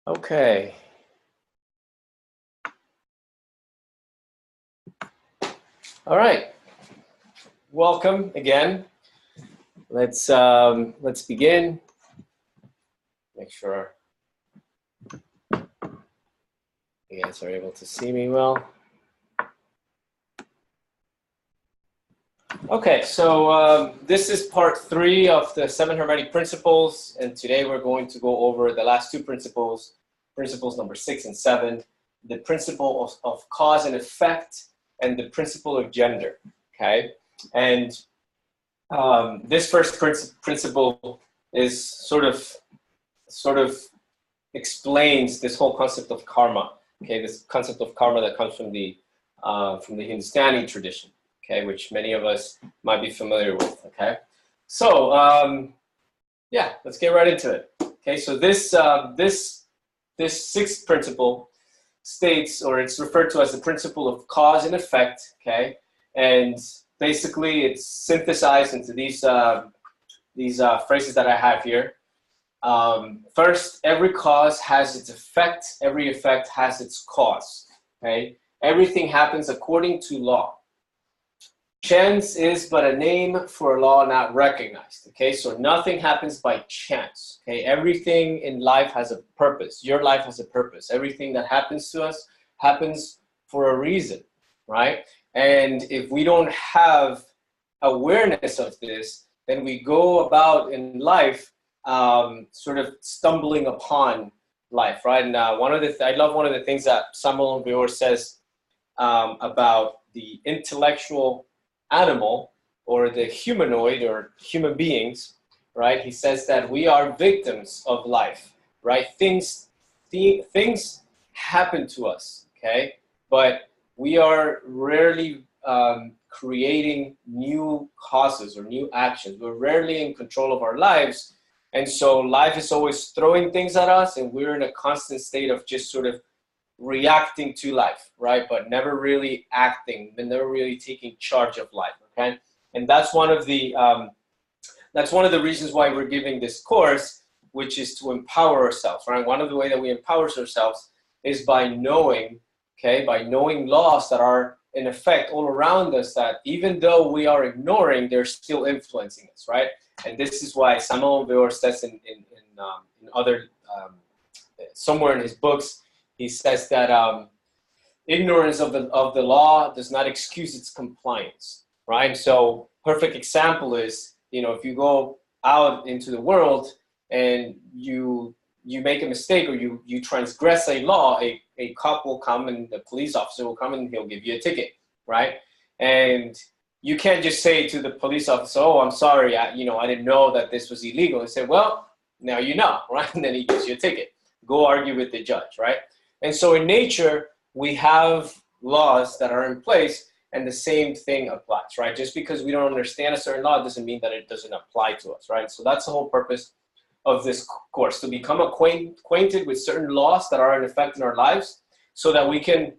Okay. All right. Welcome again. Let's begin. Make sure you guys are able to see me well. Okay, so this is part 3 of the 7 Hermetic principles, and today we're going to go over the last 2 principles, principles number 6 and 7, the principle of cause and effect, and the principle of gender. Okay, and this first principle is sort of explains this whole concept of karma. Okay, this concept of karma that comes from the Hindustani tradition. Okay, which many of us might be familiar with. Okay, so yeah, let's get right into it. Okay, so this 6th principle states, or it's referred to as the principle of cause and effect. Okay, and basically it's synthesized into these phrases that I have here. First, every cause has its effect. Every effect has its cause. Okay, everything happens according to law. Chance is but a name for a law not recognized. Okay, so nothing happens by chance. Okay, everything in life has a purpose. Your life has a purpose. Everything that happens to us happens for a reason, right? And if we don't have awareness of this, then we go about in life sort of stumbling upon life, right? And I love one of the things that Samuel Beor says about the intellectual animal or the humanoid or human beings, right? He says that we are victims of life, right? Things happen to us, okay? But we are rarely creating new causes or new actions. We're rarely in control of our lives. And so life is always throwing things at us, and we're in a constant state of just sort of reacting to life, right? But never really acting, and never really taking charge of life, okay? And that's one of the reasons why we're giving this course, which is to empower ourselves, right? One of the ways that we empower ourselves is by knowing, okay, by knowing laws that are in effect all around us, that even though we are ignoring, they're still influencing us, right? And this is why Samuel Beor says in other somewhere in his books, he says that ignorance of the law does not excuse its compliance, right? So perfect example is, if you go out into the world and you make a mistake or you transgress a law, a cop will come and the police officer will come and he'll give you a ticket, right? And you can't just say to the police officer, "Oh, I'm sorry, I didn't know that this was illegal." He said, "Well, now you know," right? And then he gives you a ticket. Go argue with the judge, right? And so in nature, we have laws that are in place, and the same thing applies, right? Just because we don't understand a certain law doesn't mean that it doesn't apply to us, right? So that's the whole purpose of this course, to become acquainted with certain laws that are in effect in our lives so that we can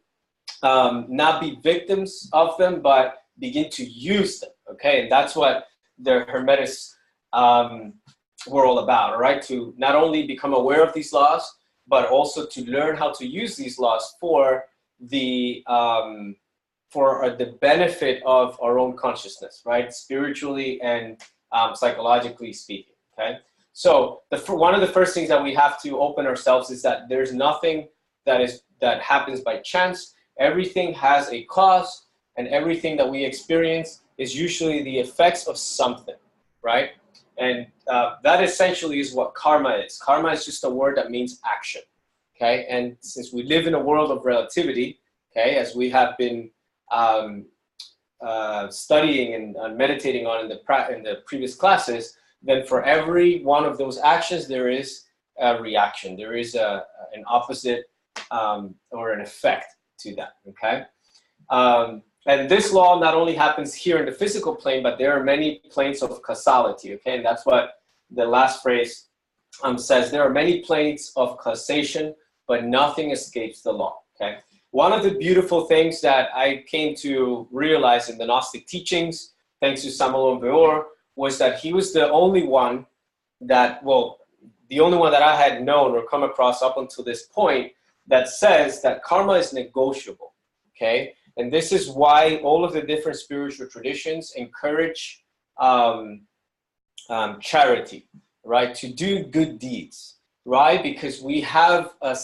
not be victims of them, but begin to use them, okay? And that's what the Hermetics were all about, all right? To not only become aware of these laws, but also to learn how to use these laws for the benefit of our own consciousness, right? Spiritually and psychologically speaking, okay? So one of the first things that we have to open ourselves is that there's nothing that happens by chance. Everything has a cause, and everything that we experience is usually the effects of something, right? And that essentially is what karma is. Karma is just a word that means action, okay? And since we live in a world of relativity, okay, as we have been studying and meditating on in the previous classes, then for every one of those actions, there is a reaction. There is an opposite or an effect to that, okay? And this law not only happens here in the physical plane, but there are many planes of causality, okay? And that's what the last phrase says. There are many planes of causation, but nothing escapes the law, okay? One of the beautiful things that I came to realize in the Gnostic teachings, thanks to Samuel Beor, was that he was the only one that, well, the only one that I had known or come across up until this point that says that karma is negotiable, okay? And this is why all of the different spiritual traditions encourage charity, right? To do good deeds, right? Because we have a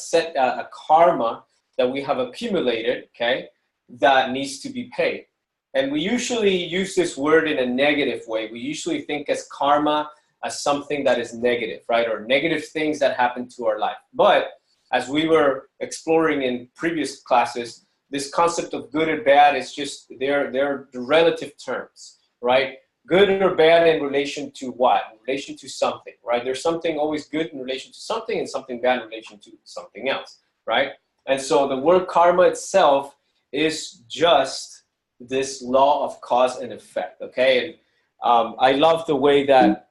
karma that we have accumulated, okay, that needs to be paid. And we usually use this word in a negative way. We usually think as karma as something that is negative, right? Or negative things that happen to our life. But as we were exploring in previous classes, this concept of good and bad is just, they're the relative terms, right? Good or bad in relation to what? In relation to something, right? There's something always good in relation to something and something bad in relation to something else, right? And so the word karma itself is just this law of cause and effect, okay? And I love the way that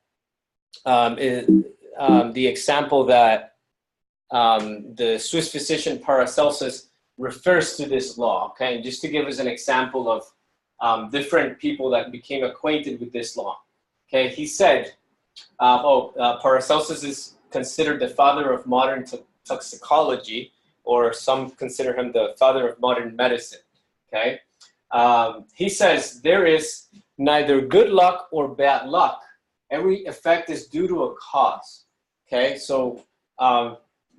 the example that the Swiss physician Paracelsus refers to this law, okay? And just to give us an example of different people that became acquainted with this law, okay? He said, Paracelsus is considered the father of modern toxicology, or some consider him the father of modern medicine, okay? He says, there is neither good luck or bad luck. Every effect is due to a cause, okay? So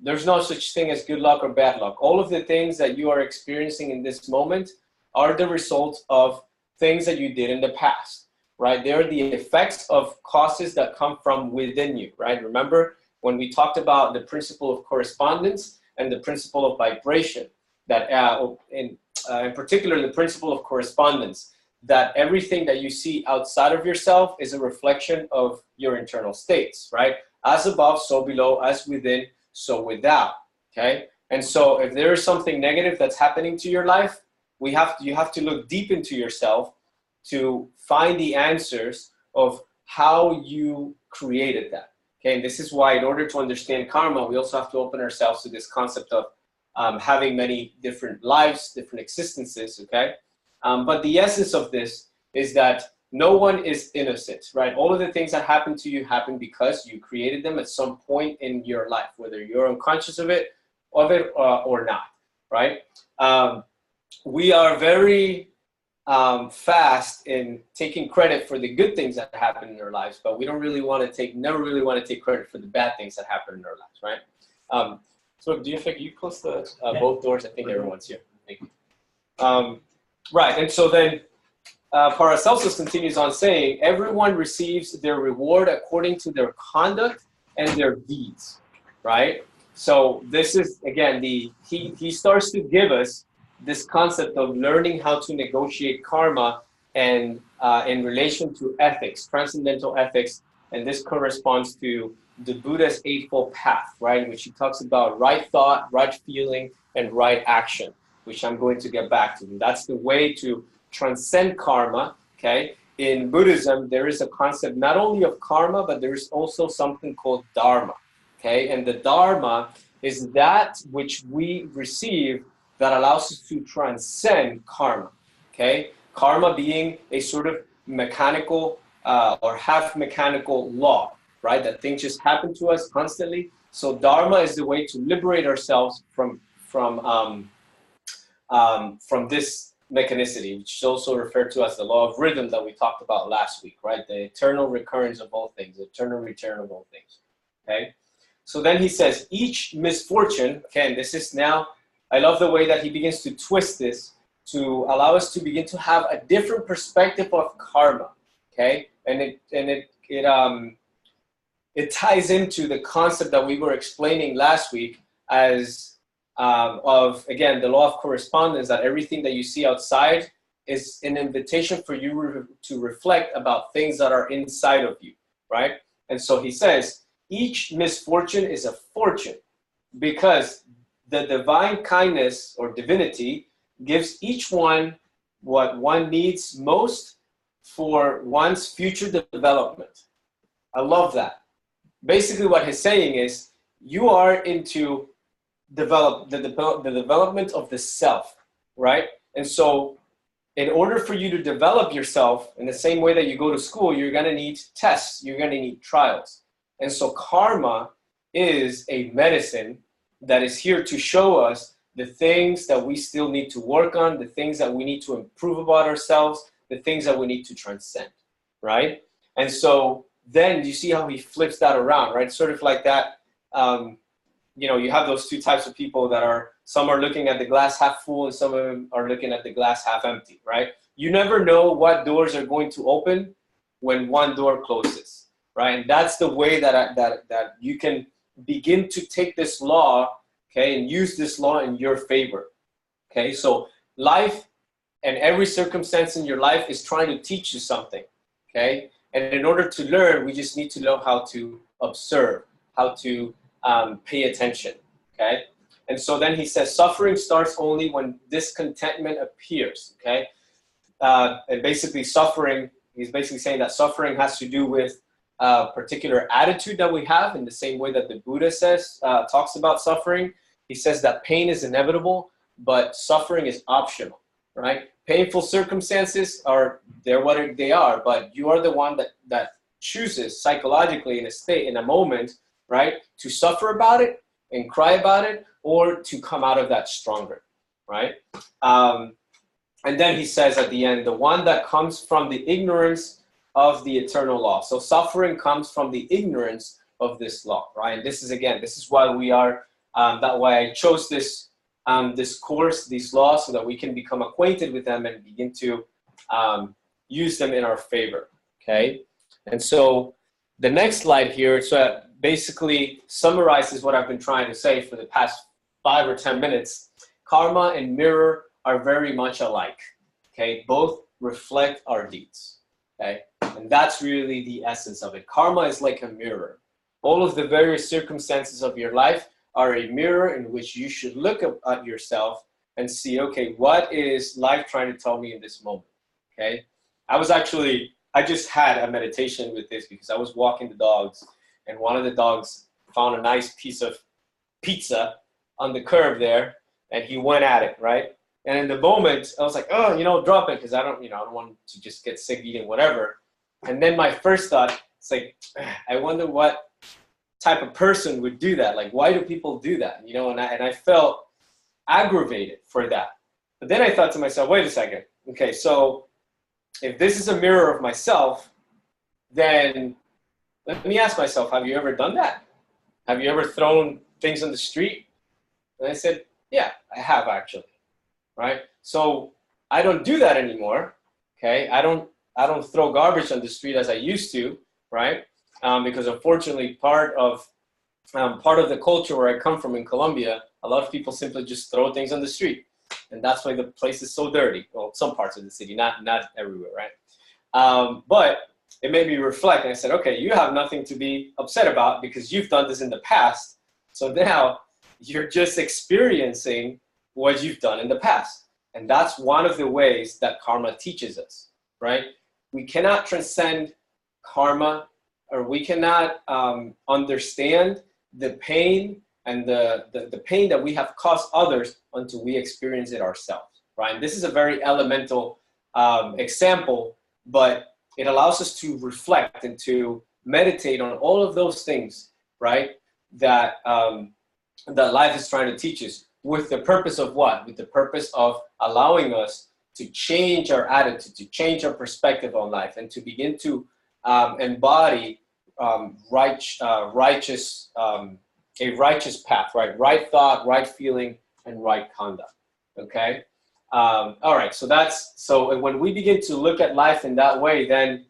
there's no such thing as good luck or bad luck. All of the things that you are experiencing in this moment are the result of things that you did in the past, right? They're the effects of causes that come from within you, right? Remember when we talked about the principle of correspondence and the principle of vibration, that in particular, the principle of correspondence, that everything that you see outside of yourself is a reflection of your internal states, right? As above, so below, as within, so without, okay? And so if there is something negative that's happening to your life, you have to look deep into yourself to find the answers of how you created that, okay? And this is why in order to understand karma, we also have to open ourselves to this concept of having many different lives, different existences, okay? But the essence of this is that no one is innocent, right? All of the things that happen to you happen because you created them at some point in your life, whether you're unconscious of it or not, right? We are very fast in taking credit for the good things that happen in our lives, but we don't really want to never really want to take credit for the bad things that happen in our lives, right? So do you think you close the both doors? I think everyone's here. Thank you. Right, and so then Paracelsus continues on saying, everyone receives their reward according to their conduct and their deeds, right? So this is, again, he starts to give us this concept of learning how to negotiate karma and in relation to ethics, transcendental ethics, and this corresponds to the Buddha's Eightfold Path, right? In which he talks about right thought, right feeling, and right action, which I'm going to get back to. And that's the way to transcend karma, okay? In Buddhism, there is a concept not only of karma, but there is also something called dharma, okay? And the dharma is that which we receive that allows us to transcend karma, okay? Karma being a sort of mechanical or half mechanical law, right? That things just happen to us constantly. So dharma is the way to liberate ourselves from this mechanicity, which is also referred to as the law of rhythm that we talked about last week, right? The eternal recurrence of all things, the eternal return of all things, okay? So then he says, each misfortune, okay, and this is now, I love the way that he begins to twist this to allow us to begin to have a different perspective of karma, okay? And it ties into the concept that we were explaining last week as of, again, the law of correspondence, that everything that you see outside is an invitation for you to reflect about things that are inside of you, right? And so he says, each misfortune is a fortune because the divine kindness or divinity gives each one what one needs most for one's future development. I love that. Basically what he's saying is you are into the development of the self, right? And so in order for you to develop yourself in the same way that you go to school, you're going to need tests, you're going to need trials. And so karma is a medicine that is here to show us the things that we still need to work on, the things that we need to improve about ourselves, the things that we need to transcend, right? And so then you see how he flips that around, right? Sort of like that, you know, you have those two types of people that are, some are looking at the glass half full and some of them are looking at the glass half empty, right? You never know what doors are going to open when one door closes, right? And that's the way that you can begin to take this law, okay, and use this law in your favor, okay? So life and every circumstance in your life is trying to teach you something, okay? And in order to learn, we just need to know how to observe, how to pay attention, okay? And so then he says, suffering starts only when discontentment appears, okay? And basically suffering, he's basically saying that suffering has to do with a particular attitude that we have, in the same way that the Buddha says, talks about suffering. He says that pain is inevitable, but suffering is optional, right? Painful circumstances are, they're what they are, but you are the one that chooses psychologically in a state, in a moment, right, to suffer about it and cry about it, or to come out of that stronger, right? And then he says at the end, the one that comes from the ignorance of the eternal law. So suffering comes from the ignorance of this law, right? And this is, again, this is why we are, that why I chose this, this course, these laws, so that we can become acquainted with them and begin to use them in our favor, okay? And so the next slide here, so basically summarizes what I've been trying to say for the past 5 or 10 minutes. Karma and mirror are very much alike, okay? Both reflect our deeds, okay? And that's really the essence of it. Karma is like a mirror. All of the various circumstances of your life are a mirror in which you should look at yourself and see, okay, what is life trying to tell me in this moment, okay? I just had a meditation with this because I was walking the dogs, and one of the dogs found a nice piece of pizza on the curb there, and he went at it, right? And in the moment, I was like, oh, you know, drop it, because I don't want to just get sick eating whatever. And then my first thought, it's like, I wonder what type of person would do that. Like, why do people do that? You know, and I felt aggravated for that. But then I thought to myself, wait a second. Okay, so if this is a mirror of myself, then let me ask myself, have you ever done that? Have you ever thrown things on the street? And I said, yeah, I have actually, right? So I don't do that anymore, okay? I don't throw garbage on the street as I used to, right? Because unfortunately, part of the culture where I come from in Colombia, a lot of people simply just throw things on the street. And that's why the place is so dirty. Well, some parts of the city, not everywhere, right? But it made me reflect, and I said, okay, you have nothing to be upset about because you've done this in the past. So now you're just experiencing what you've done in the past. And that's one of the ways that karma teaches us, right? We cannot transcend karma, or we cannot understand the pain and the pain that we have caused others until we experience it ourselves, right? And this is a very elemental example, but it allows us to reflect and to meditate on all of those things, right? That that life is trying to teach us, with the purpose of what? With the purpose of allowing us to change our attitude, to change our perspective on life, and to begin to embody righteous path, right? Right thought, right feeling, and right conduct. Okay. All right. So when we begin to look at life in that way, then,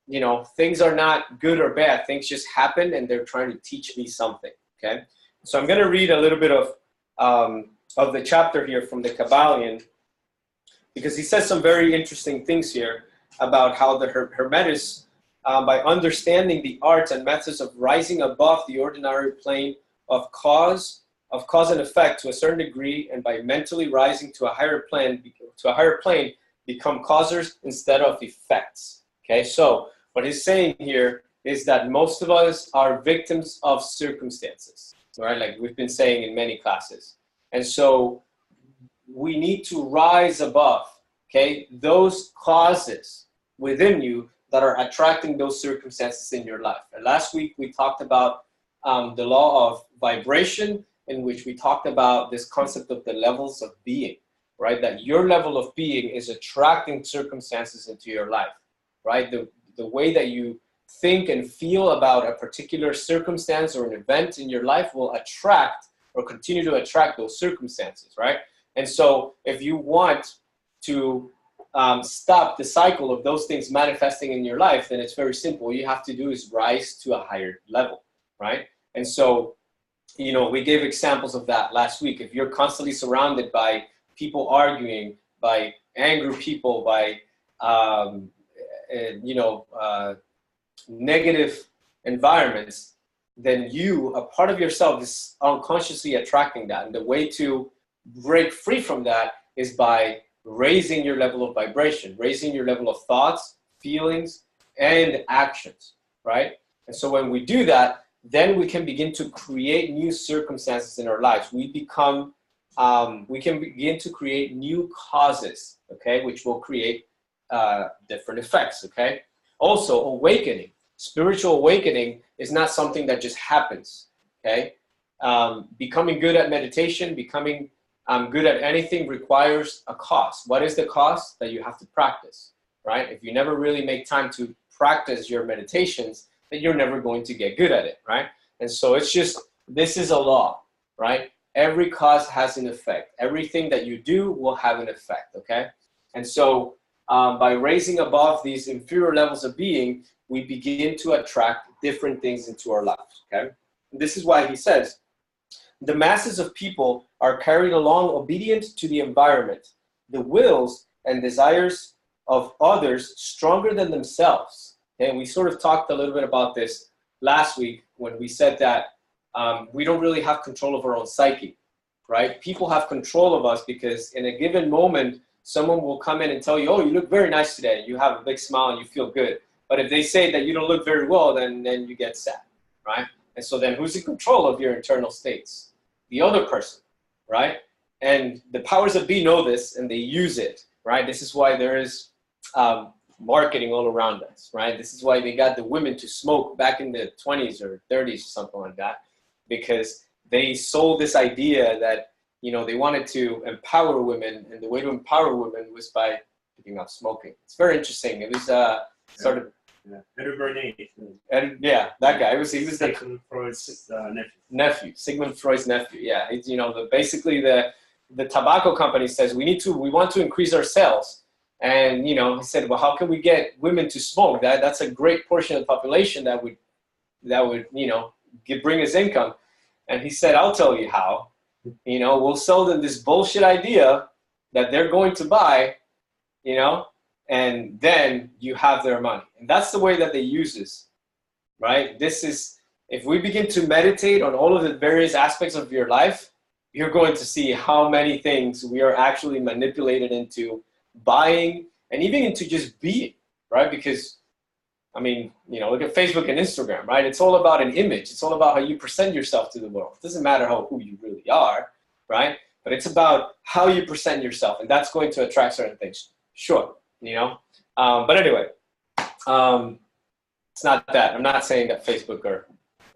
you know, things are not good or bad. Things just happen, and they're trying to teach me something. Okay. So I'm going to read a little bit of the chapter here from the Kabbalion, because he says some very interesting things here about how the Hermetics, by understanding the arts and methods of rising above the ordinary plane of cause and effect to a certain degree, and by mentally rising to a higher plane, become causers instead of effects. Okay, so what he's saying here is that most of us are victims of circumstances, right? Like we've been saying in many classes. And so we need to rise above, okay, those causes within you that are attracting those circumstances in your life. And last week we talked about the law of vibration, in which we talked about this concept of the levels of being, right? That your level of being is attracting circumstances into your life, right? The way that you think and feel about a particular circumstance or an event in your life will attract or continue to attract those circumstances, right? And so if you want to stop the cycle of those things manifesting in your life, then it's very simple. All you have to do is rise to a higher level, right? And so, you know, we gave examples of that last week. If you're constantly surrounded by people arguing, by angry people, by, negative environments, then you, a part of yourself is unconsciously attracting that. And the way to break free from that is by raising your level of vibration, raising your level of thoughts, feelings, and actions, right? And so when we do that, then we can begin to create new circumstances in our lives. We can begin to create new causes, okay, which will create different effects, okay? Also, awakening, spiritual awakening is not something that just happens, okay? Becoming good at meditation, becoming good at anything requires a cost. What is the cost? That you have to practice, right? If you never really make time to practice your meditations, then you're never going to get good at it, right? And so it's just, this is a law, right? Every cause has an effect. Everything that you do will have an effect, okay? And so by raising above these inferior levels of being, we begin to attract different things into our lives, okay? And this is why he says, the masses of people are carried along obedient to the environment, the wills and desires of others stronger than themselves. Okay? And we sort of talked a little bit about this last week when we said that we don't really have control of our own psyche, right? People have control of us because in a given moment, someone will come in and tell you, oh, you look very nice today. You have a big smile and you feel good. But if they say that you don't look very well, then you get sad, right? And so then who's in control of your internal states? The other person, right? And the powers that be know this and they use it, right? This is why there is marketing all around us, right? This is why they got the women to smoke back in the 20s or 30s or something like that, because they sold this idea that, you know, they wanted to empower women, and the way to empower women was by picking up smoking. It's very interesting. It was sort of... Yeah, that guy. He was the Sigmund Freud's nephew. Sigmund Freud's nephew. Yeah, it's, you know, basically the tobacco company says we want to increase our sales, and you know, he said, well, how can we get women to smoke? That's a great portion of the population that would you know bring us income, and he said, I'll tell you how. You know, we'll sell them this bullshit idea that they're going to buy, you know. And then you have their money. And that's the way that they use this, right? This is, if we begin to meditate on all of the various aspects of your life, you're going to see how many things we are actually manipulated into buying and even into just being, right? Because, I mean, you know, look at Facebook and Instagram, right? It's all about an image. It's all about how you present yourself to the world. It doesn't matter who you really are, right? But it's about how you present yourself, and that's going to attract certain things. Sure. You know, but anyway, it's not that. I'm not saying that Facebook or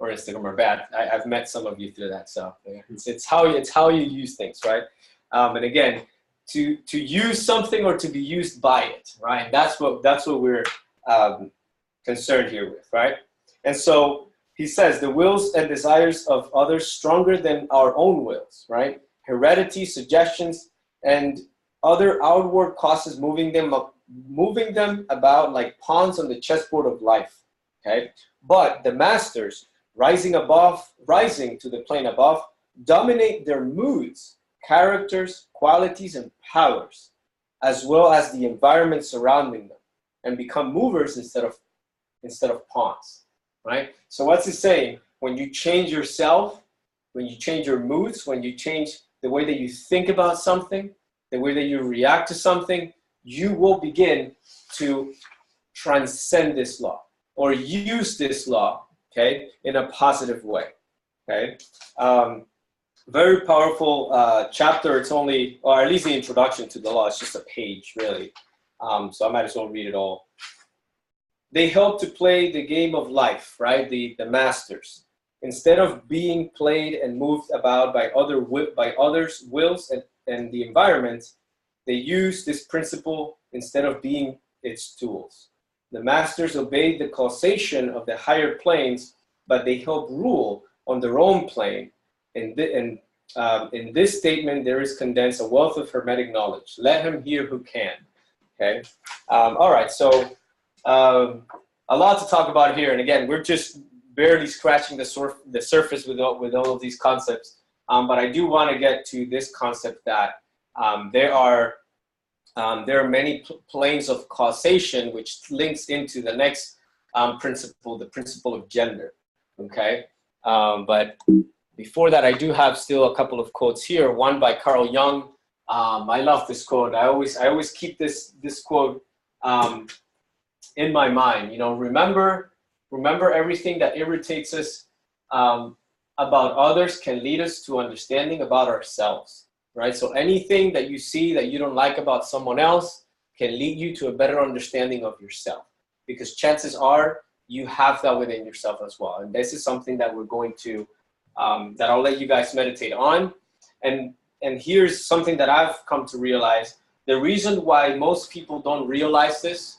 Instagram are bad. I've met some of you through that, so it's how you use things, right? And again, to use something or to be used by it, right? That's what we're concerned here with, right? And so he says the wills and desires of others stronger than our own wills, right? Heredity, suggestions, and other outward causes moving them about like pawns on the chessboard of life, okay? But the masters, rising to the plane above, dominate their moods, characters, qualities, and powers, as well as the environment surrounding them, and become movers instead of pawns, right? So what's it saying? When you change yourself, when you change your moods, when you change the way that you think about something, the way that you react to something, you will begin to transcend this law or use this law, okay, in a positive way, okay? Very powerful chapter. It's only, or at least the introduction to the law, it's just a page, really. So I might as well read it all. They help to play the game of life, right? The masters. instead of being played and moved about by others' wills and the environment, they use this principle instead of being its tools. The masters obeyed the causation of the higher planes, but they help rule on their own plane. In this statement, there is condensed a wealth of Hermetic knowledge. Let him hear who can. Okay. All right. So a lot to talk about here, and again, we're just barely scratching the surface with all of these concepts. But I do want to get to this concept that there are many planes of causation, which links into the next principle, the principle of gender. Okay. But before that, I do have still a couple of quotes here. One by Carl Jung. I love this quote. I always keep this quote in my mind. You know, remember everything that irritates us about others can lead us to understanding about ourselves, right? So anything that you see that you don't like about someone else can lead you to a better understanding of yourself, because chances are you have that within yourself as well. And this is something that we're going to, that I'll let you guys meditate on. And here's something that I've come to realize. The reason why most people don't realize this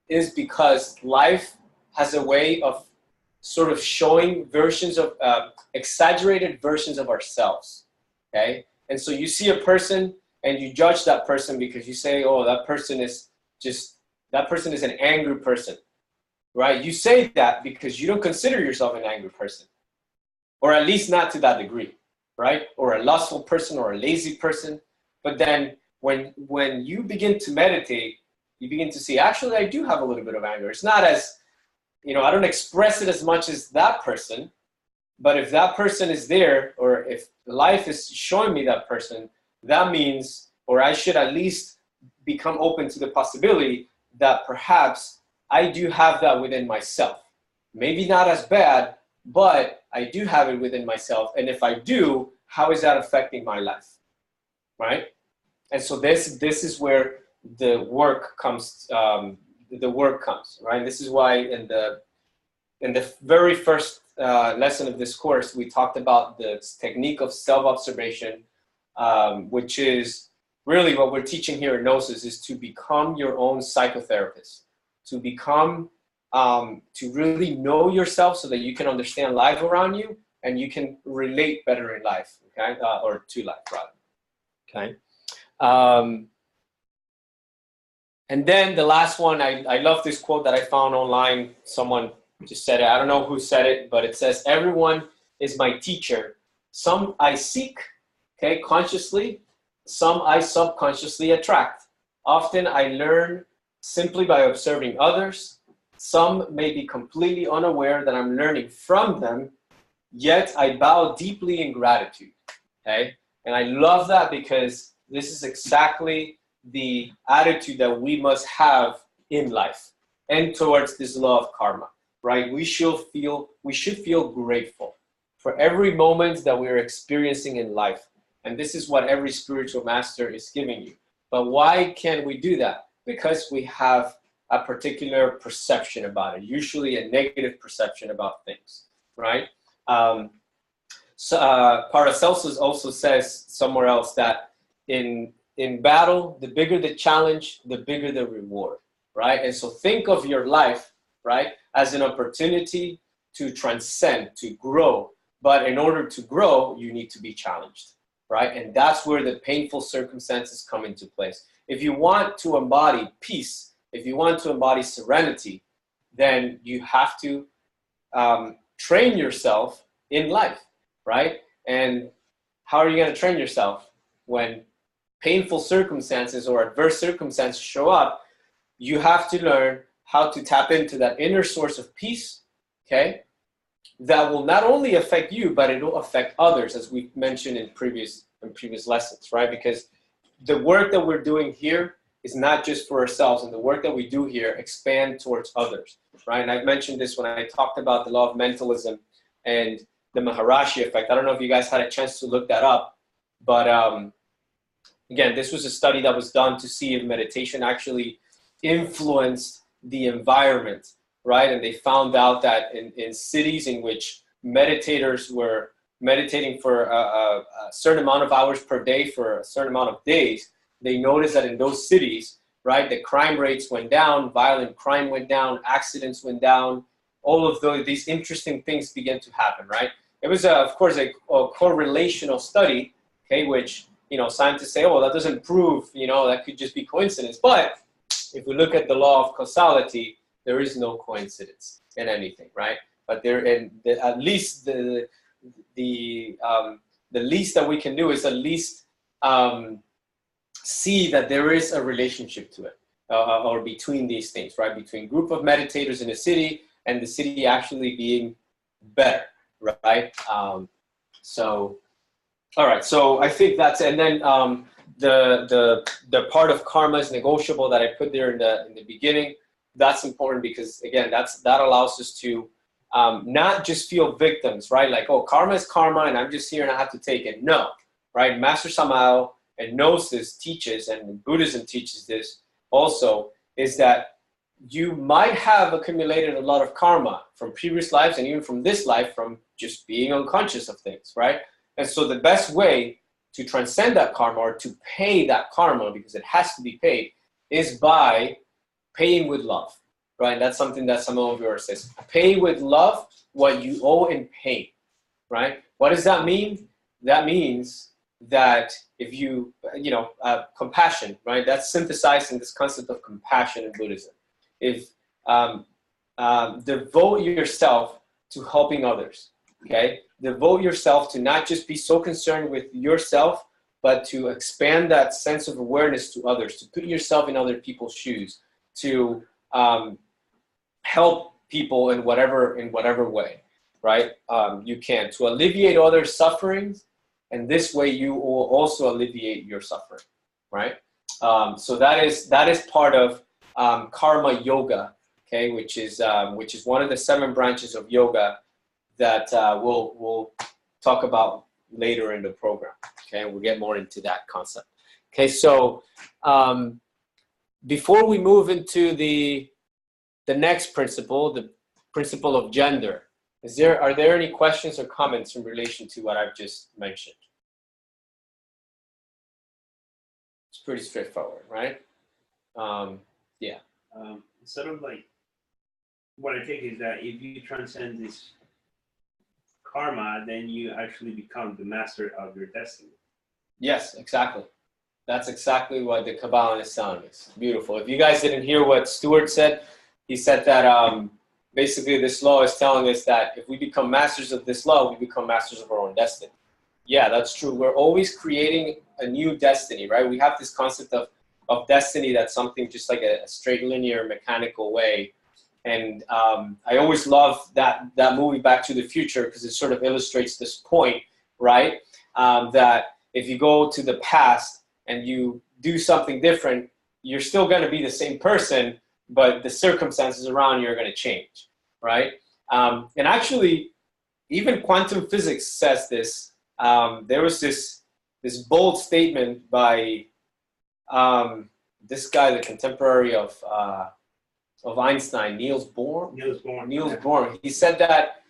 is because life has a way of sort of showing versions of, exaggerated versions of ourselves, okay? And so you see a person and you judge that person because you say, oh, that person is an angry person, right? You say that because you don't consider yourself an angry person, or at least not to that degree, right? Or a lustful person or a lazy person. But then when you begin to meditate, you begin to see, actually, I do have a little bit of anger. It's not as, you know, I don't express it as much as that person, but if that person is there, or if life is showing me that person, that means, or I should at least become open to the possibility that perhaps I do have that within myself. Maybe not as bad, but I do have it within myself. And if I do, how is that affecting my life, right? And so this is where the work comes, right? This is why in the very first lesson of this course, we talked about the technique of self-observation, which is really what we're teaching here in Gnosis, is to become your own psychotherapist, to become, to really know yourself so that you can understand life around you and you can relate better in life, okay? Or to life, rather, okay? And then the last one, I love this quote that I found online. Someone just said it. I don't know who said it, but it says, everyone is my teacher. Some I seek, okay, consciously. Some I subconsciously attract. Often I learn simply by observing others. Some may be completely unaware that I'm learning from them, yet I bow deeply in gratitude, okay? And I love that because this is exactly the attitude that we must have in life and towards this law of karma, right? We should feel grateful for every moment that we're experiencing in life. And this is what every spiritual master is giving you. But why can't we do that? Because we have a particular perception about it, usually a negative perception about things, right? Paracelsus also says somewhere else that in battle, the bigger the challenge, the bigger the reward, right? And so think of your life, right, as an opportunity to transcend, to grow. But in order to grow, you need to be challenged, right? And that's where the painful circumstances come into place. If you want to embody peace, if you want to embody serenity, then you have to train yourself in life, right? And how are you going to train yourself? When painful circumstances or adverse circumstances show up, you have to learn how to tap into that inner source of peace, okay? That will not only affect you, but it will affect others, as we mentioned in previous lessons, right? Because the work that we're doing here is not just for ourselves, and the work that we do here expand towards others, right? And I've mentioned this when I talked about the law of mentalism and the Maharishi effect. I don't know if you guys had a chance to look that up, but again, this was a study that was done to see if meditation actually influenced the environment, right? And they found out that in cities in which meditators were meditating for a certain amount of hours per day for a certain amount of days, they noticed that in those cities, right, the crime rates went down, violent crime went down, accidents went down, all of these interesting things began to happen, right? It was, of course, a correlational study, okay, which, you know, scientists say, oh, well, that doesn't prove, you know, that could just be coincidence. But if we look at the law of causality, there is no coincidence in anything, right? But there, at least the least that we can do is at least see that there is a relationship to it, or between these things, right? Between group of meditators in a city and the city actually being better, right? So, all right. So I think that's, and then the part of karma is negotiable that I put there in the beginning. That's important because, again, that allows us to not just feel victims, right? Like, oh, karma is karma and I'm just here and I have to take it. No, right? Master Samael and Gnosis teaches, and Buddhism teaches this also, is that you might have accumulated a lot of karma from previous lives and even from this life from just being unconscious of things, right? And so the best way to transcend that karma or to pay that karma, because it has to be paid, is by paying with love, right? That's something that Samuel Viewer says. Pay with love what you owe in pain, right? What does that mean? That means that if you, compassion, right? That's synthesized in this concept of compassion in Buddhism. If devote yourself to helping others, okay? Devote yourself to not just be so concerned with yourself, but to expand that sense of awareness to others, to put yourself in other people's shoes, to help people in whatever way, right? You can, to alleviate others' sufferings, and this way you will also alleviate your suffering, right? So that is part of karma yoga, okay, which is one of the 7 branches of yoga that we'll talk about later in the program. Okay, we'll get more into that concept. Okay, so before we move into the next principle, the principle of gender, are there any questions or comments in relation to what I've just mentioned? It's pretty straightforward, right? Yeah. Sort of like what I take is that if you transcend this karma, then you actually become the master of your destiny. Yes, exactly. That's exactly what the Kabbalah is telling us. Beautiful. If you guys didn't hear what Stuart said, he said that basically this law is telling us that if we become masters of this law, we become masters of our own destiny. Yeah, that's true. We're always creating a new destiny, right? We have this concept of destiny that's something just like a straight, linear, mechanical way. And I always love that movie Back to the Future because it sort of illustrates this point, right? That if you go to the past and you do something different, you're still going to be the same person, but the circumstances around you are going to change, right? And actually, even quantum physics says this. There was this bold statement by this guy, the contemporary of Einstein, Niels Bohr. Niels Bohr. He said that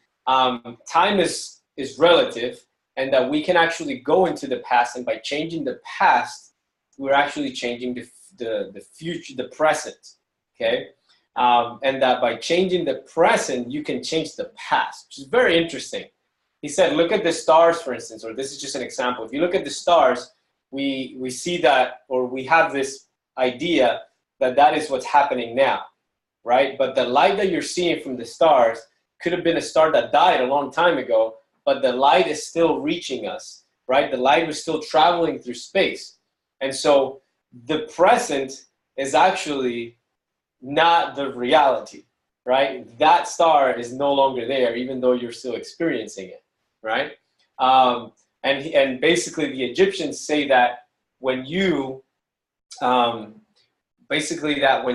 time is relative, and that we can actually go into the past, and by changing the past, we're actually changing the future, the present. Okay, and that by changing the present, you can change the past, which is very interesting. He said, look at the stars, for instance, or this is just an example. If you look at the stars, we see that, or we have this idea that is what's happening now, right? But the light that you're seeing from the stars could have been a star that died a long time ago, but the light is still reaching us, right? The light is still traveling through space. And so the present is actually not the reality, right? That star is no longer there, even though you're still experiencing it, right? And basically the Egyptians say that when you when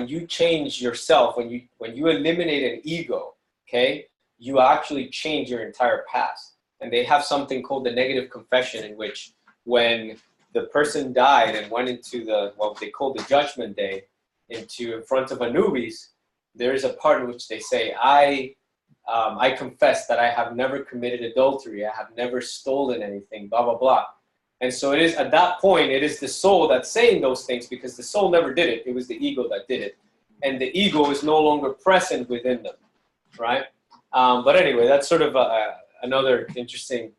you change yourself, when you eliminate an ego, okay, you actually change your entire past. And they have something called the negative confession, in which when the person died and went into what they call the judgment day, in front of Anubis, there is a part in which they say, I I confess that I have never committed adultery. I have never stolen anything, blah, blah, blah. And so it is at that point, it is the soul that's saying those things because the soul never did it. It was the ego that did it. And the ego is no longer present within them, right? But anyway, that's sort of another interesting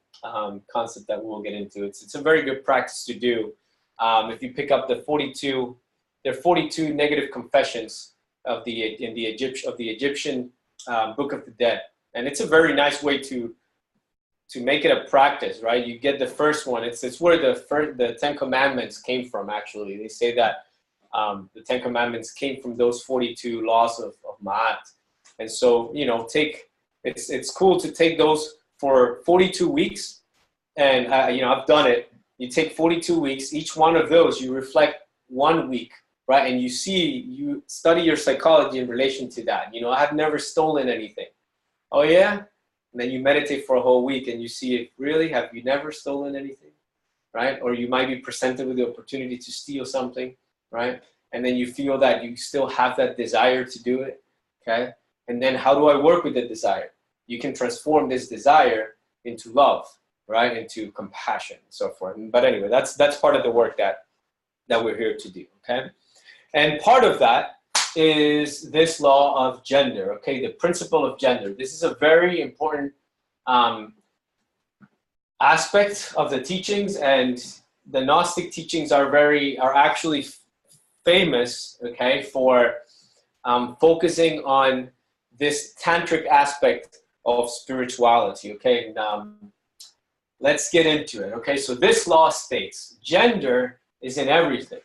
concept that we'll get into. It's a very good practice to do. If you pick up there are 42 negative confessions of the Egyptian Book of the Dead. And it's a very nice way to make it a practice, right? You get the first one. It's where the Ten Commandments came from, actually. They say that the Ten Commandments came from those 42 laws of Ma'at. And so, it's cool to take those for 42 weeks. And, I've done it. You take 42 weeks. Each one of those, you reflect 1 week, right? And you study your psychology in relation to that. I have never stolen anything. Oh, yeah? And then you meditate for a whole week and you see if really, have you never stolen anything, right? Or you might be presented with the opportunity to steal something, right? And then you feel that you still have that desire to do it, okay? And then how do I work with the desire? You can transform this desire into love, right? Into compassion and so forth. But anyway, that's part of the work that we're here to do, okay? And part of that is this law of gender, okay? The principle of gender. This is a very important aspect of the teachings, and the Gnostic teachings are actually famous, okay, for focusing on this tantric aspect of spirituality, okay? And, let's get into it, okay? So this law states gender is in everything,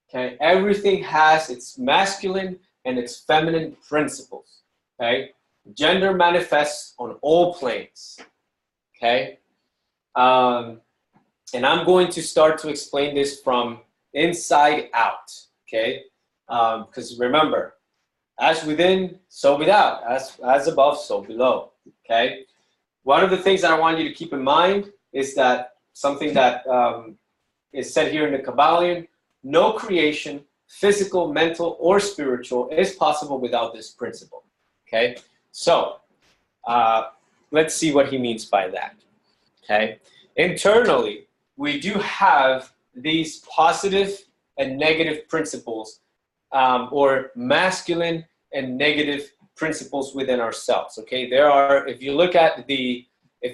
okay? Everything has its masculine and its feminine principles, okay? Gender manifests on all planes, okay? And I'm going to start to explain this from inside out, okay? Because remember, as within, so without, as above, so below, okay? One of the things that I want you to keep in mind is that something that is said here in the Kabbalion: no creation, physical, mental, or spiritual, is possible without this principle, okay? So let's see what he means by that, okay? Internally, we do have these positive and negative principles, or masculine and negative principles within ourselves, okay? There are, if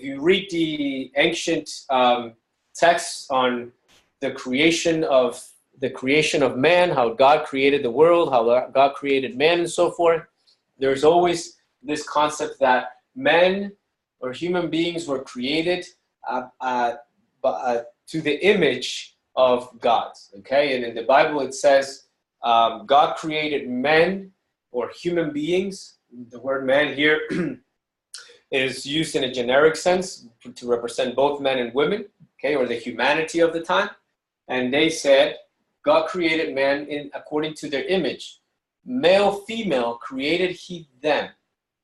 you read the ancient texts on the creation of man, how God created the world, how God created man and so forth, there's always this concept that men or human beings were created to the image of God, okay? And in the Bible it says God created men or human beings. The word man here is used in a generic sense to represent both men and women, okay, or the humanity of the time. And they said God created man according to their image. Male, female, created he them,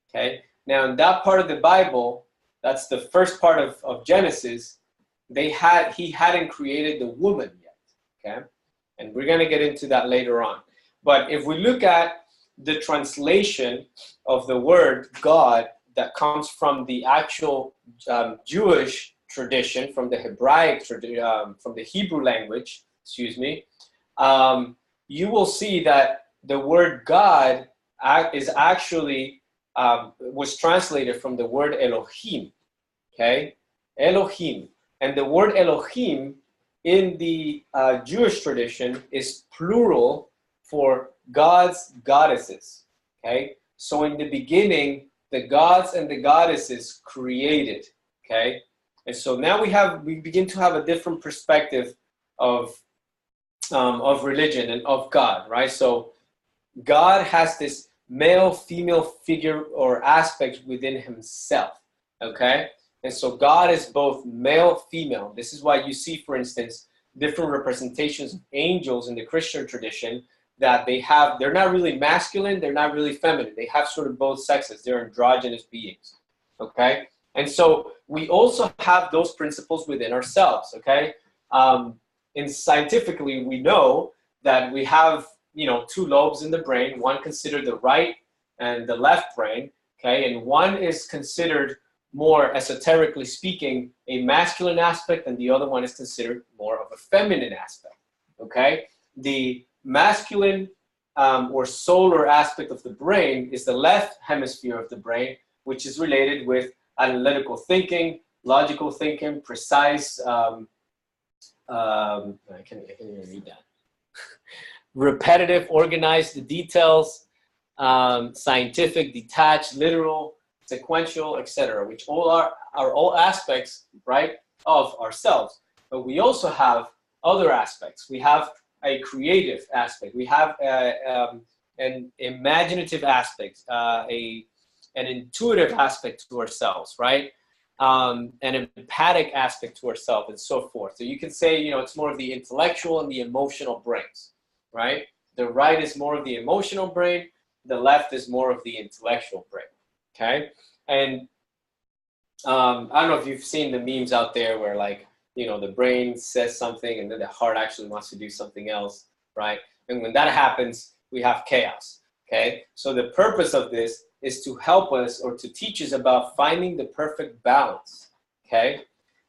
okay? Now in that part of the Bible, that's the first part of Genesis, he hadn't created the woman yet, okay? And we're going to get into that later on. But if we look at the translation of the word God that comes from the actual Jewish tradition, from the Hebraic from the Hebrew language, you will see that the word God is actually was translated from the word Elohim, okay? Elohim. And the word Elohim in the Jewish tradition is plural for gods, goddesses, okay? So in the beginning, the gods and the goddesses created, okay? And so now we begin to have a different perspective of religion and of God, right? So God has this male-female figure or aspect within himself, okay? And so God is both male-female. This is why you see, for instance, different representations of angels in the Christian tradition that they're not really masculine, they're not really feminine. They have sort of both sexes. They're androgynous beings, okay? And so we also have those principles within ourselves, okay? And scientifically, we know that we have, two lobes in the brain, one considered the right and the left brain, okay? And one is considered more, esoterically speaking, a masculine aspect, and the other one is considered more of a feminine aspect, okay? The masculine or solar aspect of the brain is the left hemisphere of the brain, which is related with analytical thinking, logical thinking, precise, I can't even read that. Repetitive, organized, the details, scientific, detached, literal, sequential, etc., which all are all aspects, right, of ourselves. But we also have other aspects. We have a creative aspect. We have an imaginative aspect, an intuitive aspect to ourselves, right? An empathic aspect to ourselves, and so forth. So you can say, you know, it's more of the intellectual and the emotional brains, right? The right is more of the emotional brain. The left is more of the intellectual brain, okay? And I don't know if you've seen the memes out there where, like, you know, the brain says something and then the heart actually wants to do something else, right? And when that happens, we have chaos, okay? So the purpose of this is to help us, or to teach us about finding the perfect balance, okay?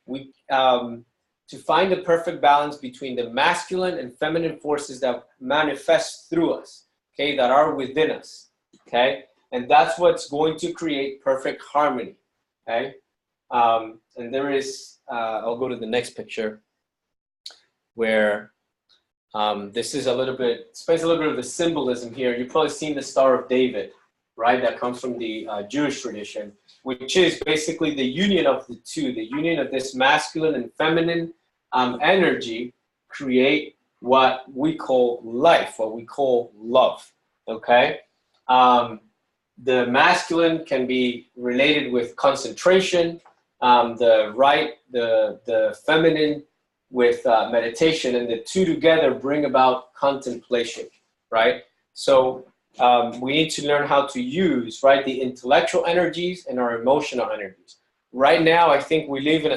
We, to find the perfect balance between the masculine and feminine forces that manifest through us, okay, that are within us, okay? And that's what's going to create perfect harmony, okay? And there is, I'll go to the next picture, where this is a little bit, explains a little bit of the symbolism here. You've probably seen the Star of David, right? That comes from the Jewish tradition, which is basically the union of the two, the union of this masculine and feminine energy create what we call life, what we call love, okay? The masculine can be related with concentration, the feminine with meditation, and the two together bring about contemplation, right? So we need to learn how to use, right, the intellectual energies and our emotional energies. Right now, I think we live in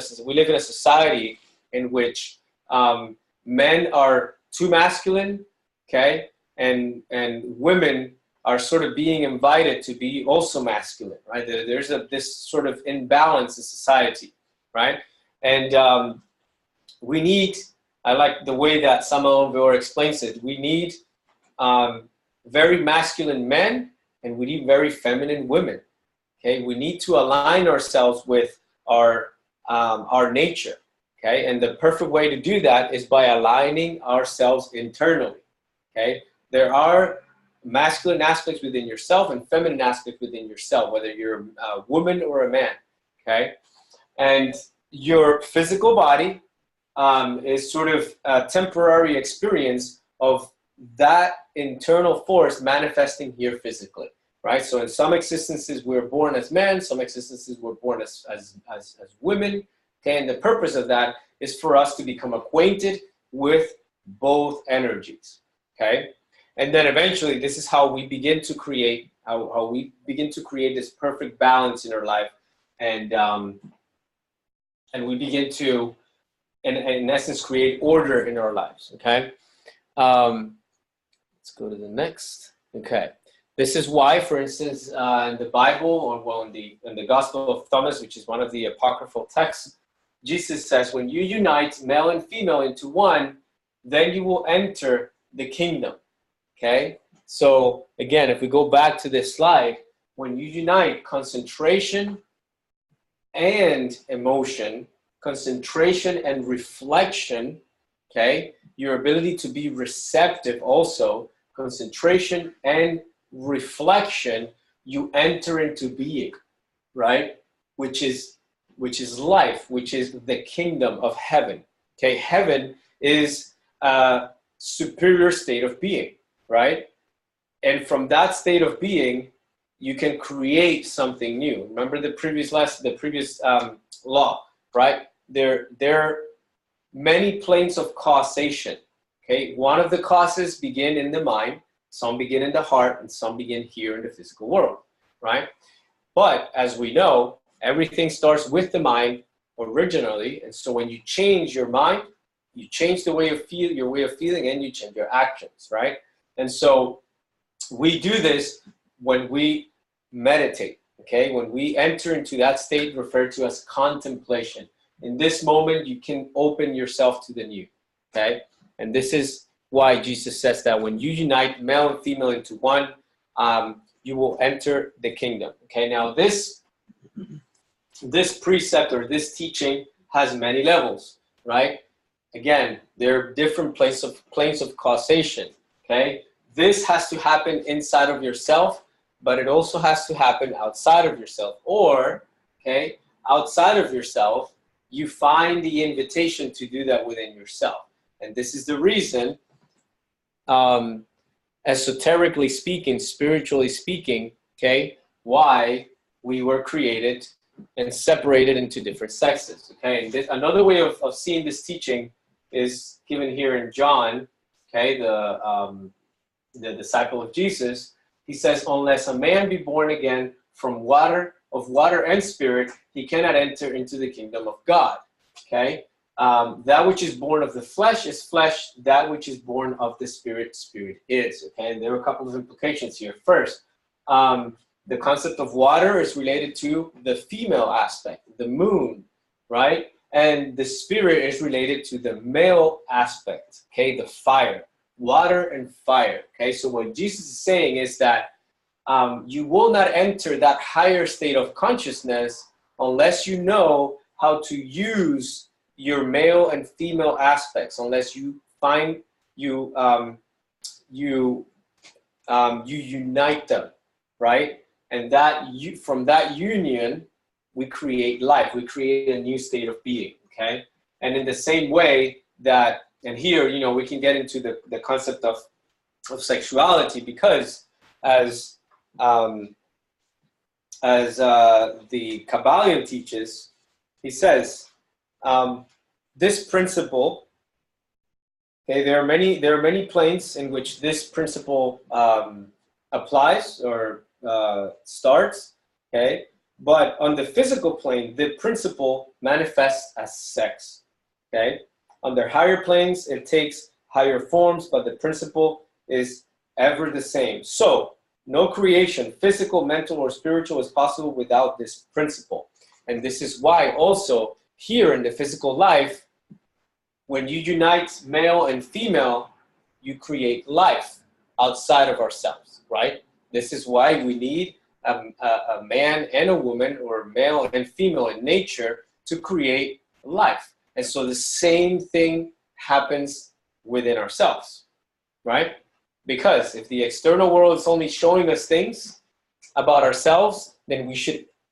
a society in which men are too masculine, okay, and women are sort of being invited to be also masculine, right? There's this sort of imbalance in society, right? And we need, I like the way that Samuel Vore explains it, we need very masculine men and we need very feminine women, okay? We need to align ourselves with our nature, okay? And the perfect way to do that is by aligning ourselves internally, okay? There are masculine aspects within yourself and feminine aspects within yourself, whether you're a woman or a man, okay? And your physical body is sort of a temporary experience of that internal force manifesting here physically, right? So in some existences, we're born as men, some existences we're born as women, okay? And the purpose of that is for us to become acquainted with both energies, okay? And then eventually, this is how we begin to create, how we begin to create this perfect balance in our life, and we begin to, in essence, create order in our lives. Okay, let's go to the next. Okay, this is why, for instance, in the Bible, or well, in the Gospel of Thomas, which is one of the apocryphal texts, Jesus says, "When you unite male and female into one, then you will enter the kingdom." Okay, so again, if we go back to this slide, when you unite concentration and emotion, concentration and reflection, okay, your ability to be receptive also, concentration and reflection, you enter into being, right? Which is life, which is the kingdom of heaven. Okay, heaven is a superior state of being, right? And from that state of being, you can create something new. Remember the previous lesson, the previous law, right? There are many planes of causation. Okay, one of the causes begin in the mind, some begin in the heart, and some begin here in the physical world, right? But as we know, everything starts with the mind originally, and so when you change your mind, you change the way you feel, your way of feeling, and you change your actions, right? And so we do this when we meditate, okay? When we enter into that state referred to as contemplation. In this moment, you can open yourself to the new, okay? And this is why Jesus says that when you unite male and female into one, you will enter the kingdom, okay? Now, this precept or this teaching has many levels, right? Again, there are different planes of causation, okay? This has to happen inside of yourself, but it also has to happen outside of yourself. Or, okay, outside of yourself, you find the invitation to do that within yourself. And this is the reason, esoterically speaking, spiritually speaking, okay, why we were created and separated into different sexes, okay? And another way of seeing this teaching is given here in John, okay, the disciple of Jesus. He says, unless a man be born again from water and spirit, he cannot enter into the kingdom of God, okay? That which is born of the flesh is flesh. That which is born of the spirit, spirit is, okay? And there are a couple of implications here. First, the concept of water is related to the female aspect, the moon, right? And the spirit is related to the male aspect, okay? The fire, water and fire, okay? So what Jesus is saying is that you will not enter that higher state of consciousness unless you know how to use your male and female aspects, unless you find you unite them, right? And from that union, we create life. We create a new state of being, okay? And in the same way that, and here, you know, we can get into the concept of sexuality, because as the Kabbalion teaches, he says, this principle, okay, there are many planes in which this principle applies or starts, okay? But on the physical plane, the principle manifests as sex, okay? On the higher planes, it takes higher forms, but the principle is ever the same. So, no creation, physical, mental, or spiritual, is possible without this principle. And this is why also here in the physical life, when you unite male and female, you create life outside of ourselves, right? This is why we need a man and a woman, or male and female in nature, to create life. And so the same thing happens within ourselves, right? Because if the external world is only showing us things about ourselves, then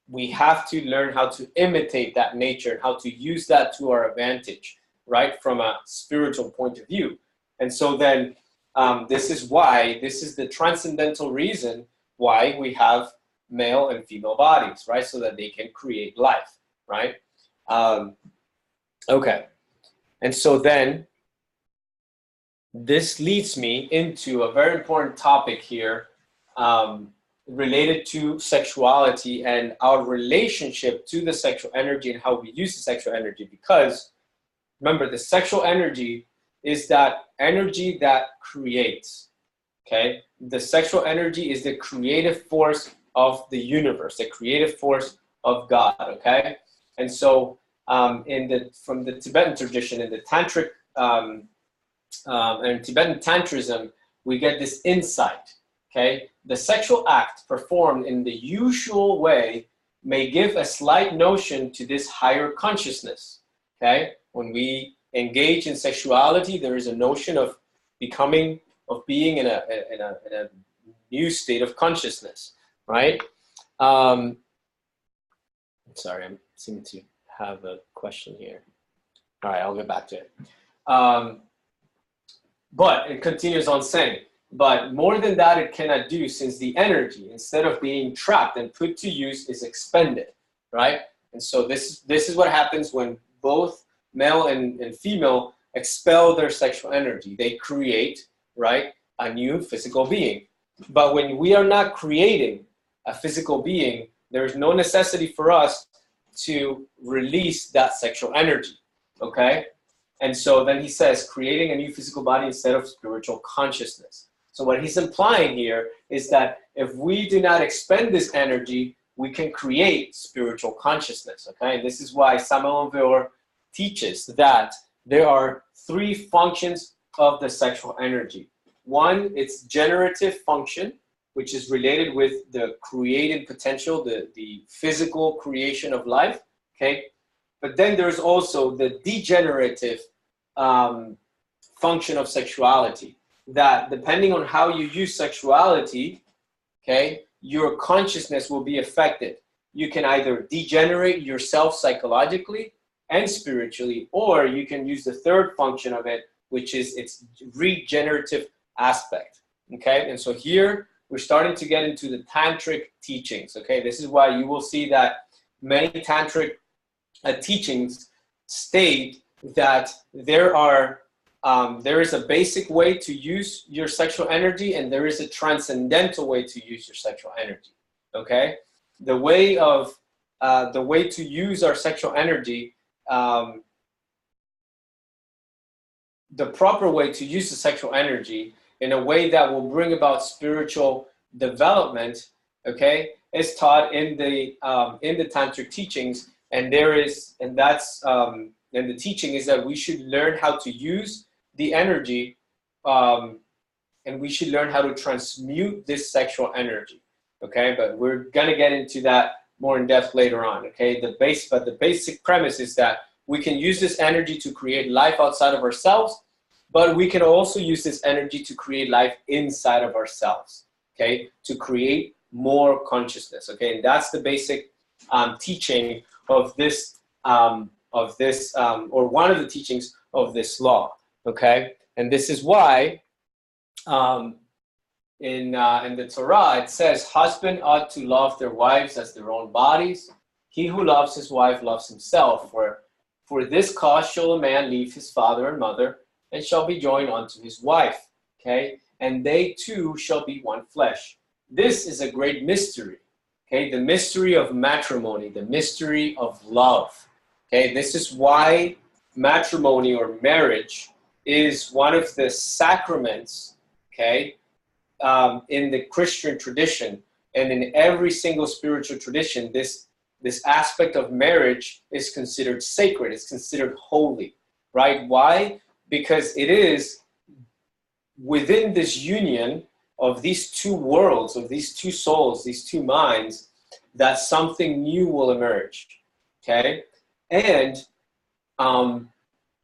we have to learn how to imitate that nature and how to use that to our advantage, right? From a spiritual point of view. And so then this is the transcendental reason why we have male and female bodies, right? So that they can create life, right? Okay. And so then this leads me into a very important topic here, related to sexuality and our relationship to the sexual energy and how we use the sexual energy. Because remember, the sexual energy is that energy that creates, okay? The sexual energy is the creative force of the universe, the creative force of God, okay? And so from the Tibetan tradition, in the Tantric and Tibetan Tantrism, we get this insight, okay? The sexual act performed in the usual way may give a slight notion to this higher consciousness, okay? When we engage in sexuality, there is a notion of being in a new state of consciousness, right? Sorry, I'm seeming to have a question here. All right, I'll get back to it. But it continues on saying, but more than that it cannot do, since the energy, instead of being trapped and put to use, is expended, right? And so this is what happens when both male and female expel their sexual energy. They create, right, a new physical being. But when we are not creating a physical being, there is no necessity for us to release that sexual energy, okay? And so then he says, creating a new physical body instead of spiritual consciousness. So what he's implying here is that if we do not expend this energy, we can create spiritual consciousness, okay? And this is why Saint-Véor teaches that there are 3 functions of the sexual energy. One, it's generative function, which is related with the creative potential, the physical creation of life, okay? But then there's also the degenerative function of sexuality, that depending on how you use sexuality, okay, your consciousness will be affected. You can either degenerate yourself psychologically and spiritually, or you can use the third function of it, which is its regenerative aspect, okay? And so here, we're starting to get into the tantric teachings, okay? This is why you will see that many tantric teachings state that there is a basic way to use your sexual energy, and there is a transcendental way to use your sexual energy, okay? The way to use our sexual energy, the proper way to use the sexual energy in a way that will bring about spiritual development, okay, is taught in the tantric teachings, and the teaching is that we should learn how to use the energy, and we should learn how to transmute this sexual energy, okay? But we're gonna get into that more in depth later on, okay? But the basic premise is that we can use this energy to create life outside of ourselves, but we can also use this energy to create life inside of ourselves, okay? To create more consciousness, okay? And that's the basic teaching of this, or one of the teachings of this law, okay? And this is why in the Torah it says, husband ought to love their wives as their own bodies. He who loves his wife loves himself. For this cause shall a man leave his father and mother, and shall be joined unto his wife, okay? And they two shall be one flesh. This is a great mystery, okay? The mystery of matrimony, the mystery of love, okay? This is why matrimony or marriage is one of the sacraments, okay, in the Christian tradition, and in every single spiritual tradition, this aspect of marriage is considered sacred, it's considered holy, right? Why? Because it is within this union of these two worlds, of these two souls, these two minds, that something new will emerge, okay? And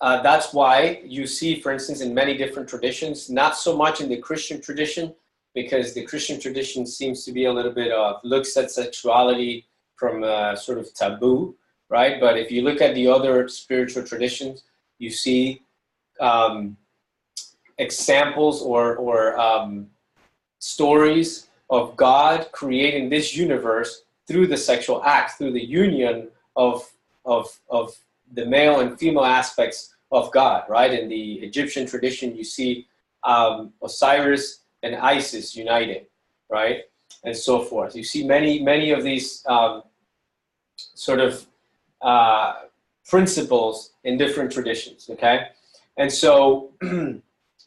that's why you see, for instance, in many different traditions, not so much in the Christian tradition, because the Christian tradition seems to be a little bit looks at sexuality from sort of taboo, right? But if you look at the other spiritual traditions, you see examples or stories of God creating this universe through the sexual act, through the union of the male and female aspects of God, right? In the Egyptian tradition, you see Osiris and Isis uniting, right? And so forth. You see many of these sort of principles in different traditions, okay? And so,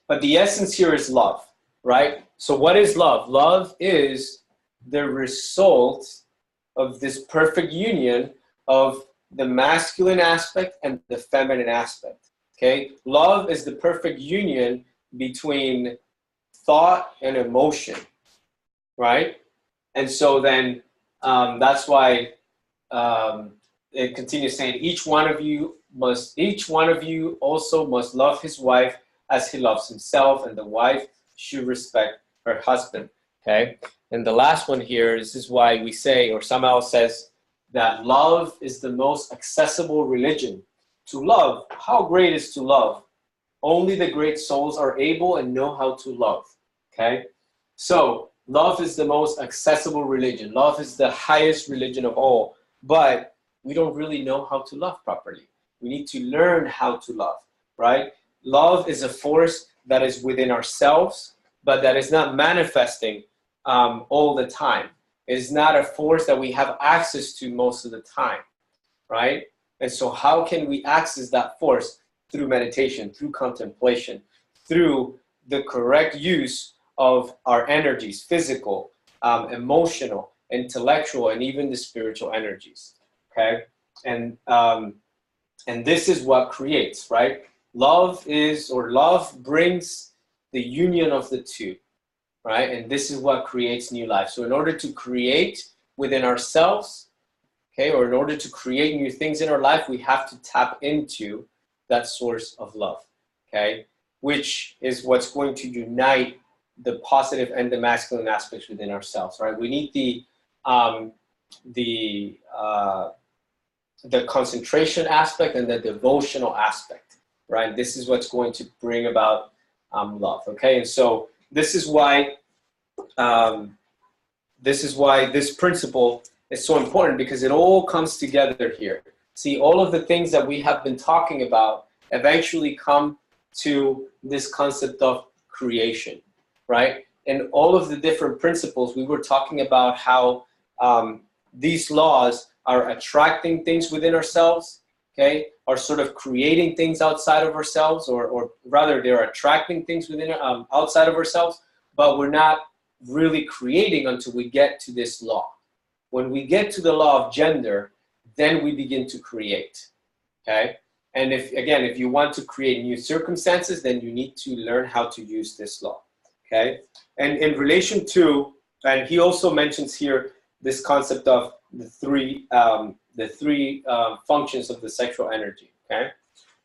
but the essence here is love, right? So what is love? Love is the result of this perfect union of the masculine aspect and the feminine aspect, okay? Love is the perfect union between thought and emotion, right? And so then that's why it continues saying, each one of you also must love his wife as he loves himself, and the wife should respect her husband, okay? And the last one here, this is why we say, or somehow says, that love is the most accessible religion. To love, how great is to love? Only the great souls are able and know how to love, okay? So love is the most accessible religion. Love is the highest religion of all, but we don't really know how to love properly. We need to learn how to love, right? Love is a force that is within ourselves, but that is not manifesting all the time. It is not a force that we have access to most of the time, right? And so how can we access that force? Through meditation, through contemplation, through the correct use of our energies, physical, emotional, intellectual, and even the spiritual energies. Okay, and this is what creates, right? Love brings the union of the two, right? And this is what creates new life. So in order to create within ourselves, okay, or in order to create new things in our life, we have to tap into that source of love, okay? Which is what's going to unite the positive and the masculine aspects within ourselves, right? We need the concentration aspect and the devotional aspect, right? This is what's going to bring about love, okay? And so this is why this principle is so important, because it all comes together here. See, all of the things that we have been talking about eventually come to this concept of creation, right? And all of the different principles, we were talking about how these laws are attracting things within ourselves, okay? Are sort of creating things outside of ourselves, or rather they're attracting things within outside of ourselves, but we're not really creating until we get to this law. When we get to the law of gender, then we begin to create, okay? And if you want to create new circumstances, then you need to learn how to use this law, okay? And in relation to, and he also mentions here this concept of the three functions of the sexual energy, okay?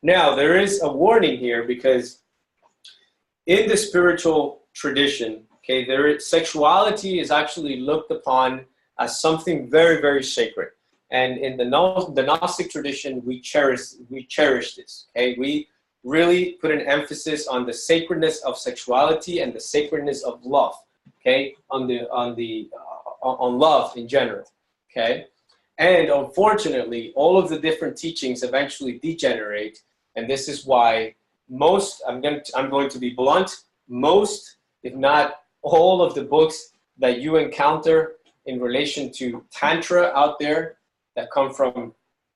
Now, there is a warning here, because in the spiritual tradition, okay, sexuality is actually looked upon as something very, very sacred. And in the Gnostic tradition, we cherish this, okay? We really put an emphasis on the sacredness of sexuality and the sacredness of love, okay? On love in general, okay? And unfortunately, all of the different teachings eventually degenerate, and this is why I'm going to be blunt, most, if not all of the books that you encounter in relation to Tantra out there that come from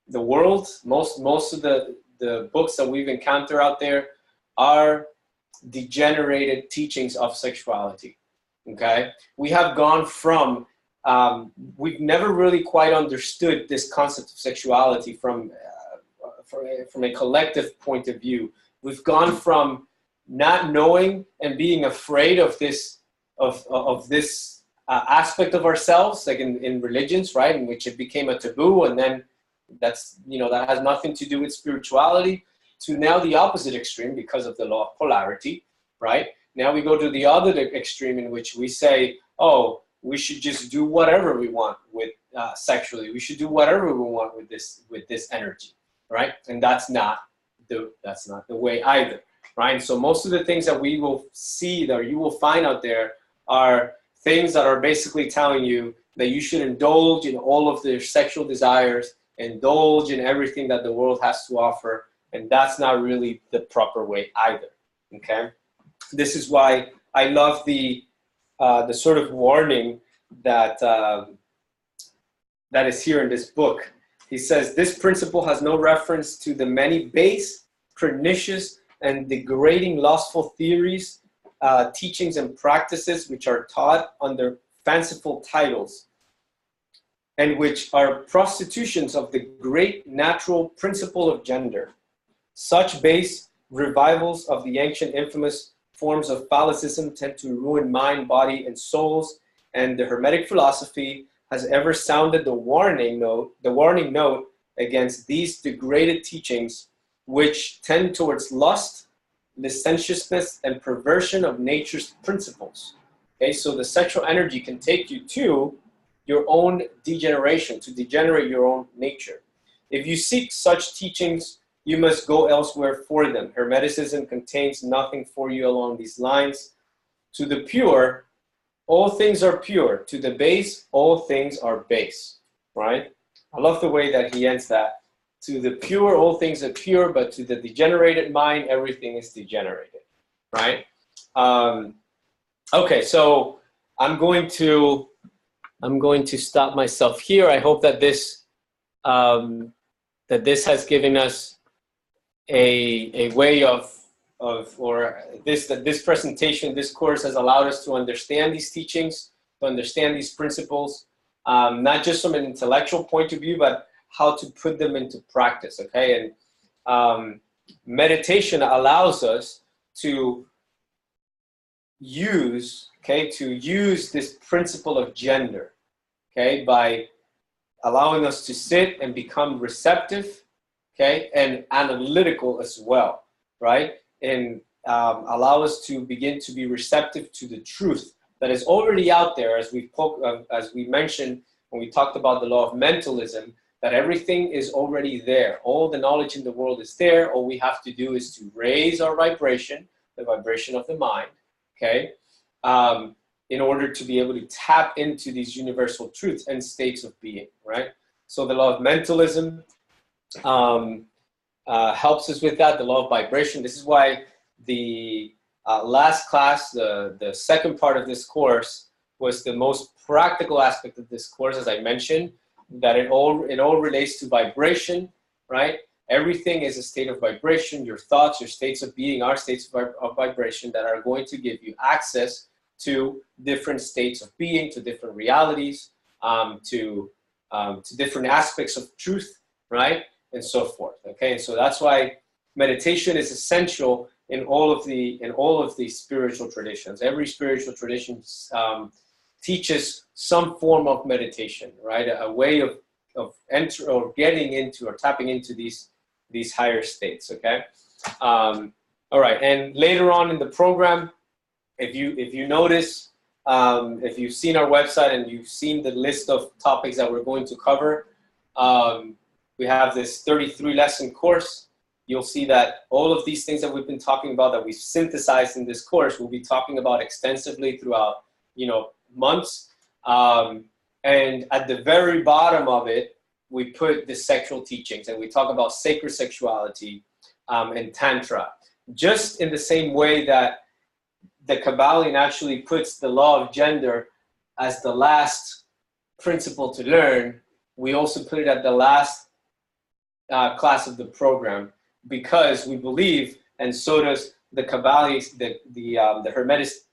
the world, most of the books that we've encountered out there are degenerated teachings of sexuality, okay? We have gone from, we've never really quite understood this concept of sexuality from a collective point of view. We've gone from not knowing and being afraid of this aspect of ourselves, like in religions, right, in which it became a taboo, and then that has nothing to do with spirituality, to now the opposite extreme because of the law of polarity, right? Now we go to the other extreme, in which we say, oh, we should just do whatever we want with sexually. We should do whatever we want with this energy, right? And that's not the way either, right? And so most of the things that we will see, that you will find out there, are things that are basically telling you that you should indulge in all of their sexual desires, indulge in everything that the world has to offer, and that's not really the proper way either, okay? This is why I love the sort of warning that is here in this book. He says, this principle has no reference to the many base, pernicious, and degrading lustful theories, teachings, and practices which are taught under fanciful titles, and which are prostitutions of the great natural principle of gender. Such base revivals of the ancient infamous forms of phallicism tend to ruin mind, body, and souls, and the Hermetic philosophy has ever sounded the warning note against these degraded teachings, which tend towards lust, licentiousness, and perversion of nature's principles. Okay, so the sexual energy can take you to your own degeneration, to degenerate your own nature. If you seek such teachings, you must go elsewhere for them. Hermeticism contains nothing for you along these lines. To the pure, all things are pure. To the base, all things are base, right? I love the way that he ends that. To the pure, all things are pure, but to the degenerated mind, everything is degenerated, right? Okay, so I'm going to stop myself here. I hope that this has given us a way this presentation, this course has allowed us to understand these teachings, to understand these principles, not just from an intellectual point of view, but how to put them into practice, okay? And meditation allows us to use this principle of gender, okay, by allowing us to sit and become receptive, okay, and analytical as well, right? And allow us to begin to be receptive to the truth that is already out there, as we mentioned when we talked about the law of mentalism, that everything is already there. All the knowledge in the world is there. All we have to do is to raise our vibration, the vibration of the mind, okay, in order to be able to tap into these universal truths and states of being, right? So the law of mentalism helps us with that, the law of vibration. This is why the last class, the second part of this course, was the most practical aspect of this course, as I mentioned, that it all relates to vibration, right? Everything is a state of vibration. Your thoughts, your states of being are states of vibration that are going to give you access to different states of being, to different realities, to different aspects of truth, right? And so forth, okay? And so that's why meditation is essential in all of the spiritual traditions. Every spiritual tradition teaches some form of meditation, right? A way of entering or getting into or tapping into these higher states, okay? All right, and later on in the program, if you notice, if you've seen our website and you've seen the list of topics that we're going to cover, we have this 33 lesson course. You'll see that all of these things that we've been talking about, that we've synthesized in this course, we'll be talking about extensively throughout, months. And at the very bottom of it, we put the sexual teachings, and we talk about sacred sexuality and tantra, just in the same way that the Kabbalion actually puts the law of gender as the last principle to learn. We also put it at the last class of the program, because we believe, and so does the Kabbalion,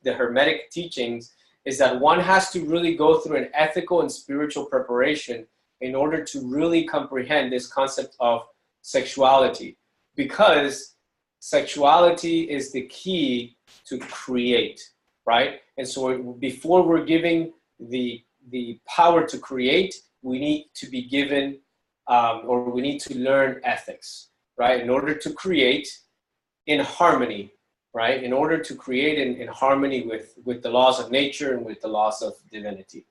the Hermetic teachings, is that one has to really go through an ethical and spiritual preparation in order to really comprehend this concept of sexuality, because sexuality is the key to create, right? And so before we're giving the power to create, we need to be given, or we need to learn ethics, right? In order to create in harmony, right? In order to create in harmony with the laws of nature and with the laws of divinity.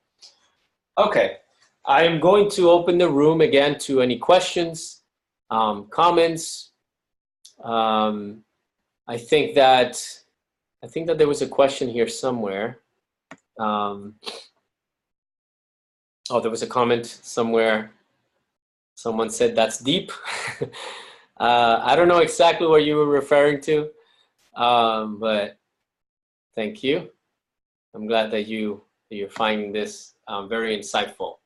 Okay, I am going to open the room again to any questions, comments. I think that there was a question here somewhere. Oh, there was a comment somewhere. Someone said that's deep. I don't know exactly what you were referring to, but thank you. I'm glad that you're finding this very insightful.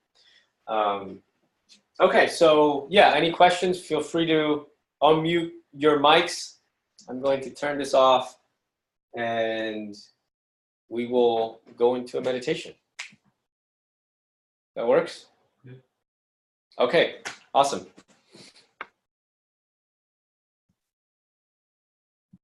Okay, so yeah, any questions? Feel free to unmute your mics. I'm going to turn this off, and we will go into a meditation. That works? Yeah. Okay, awesome.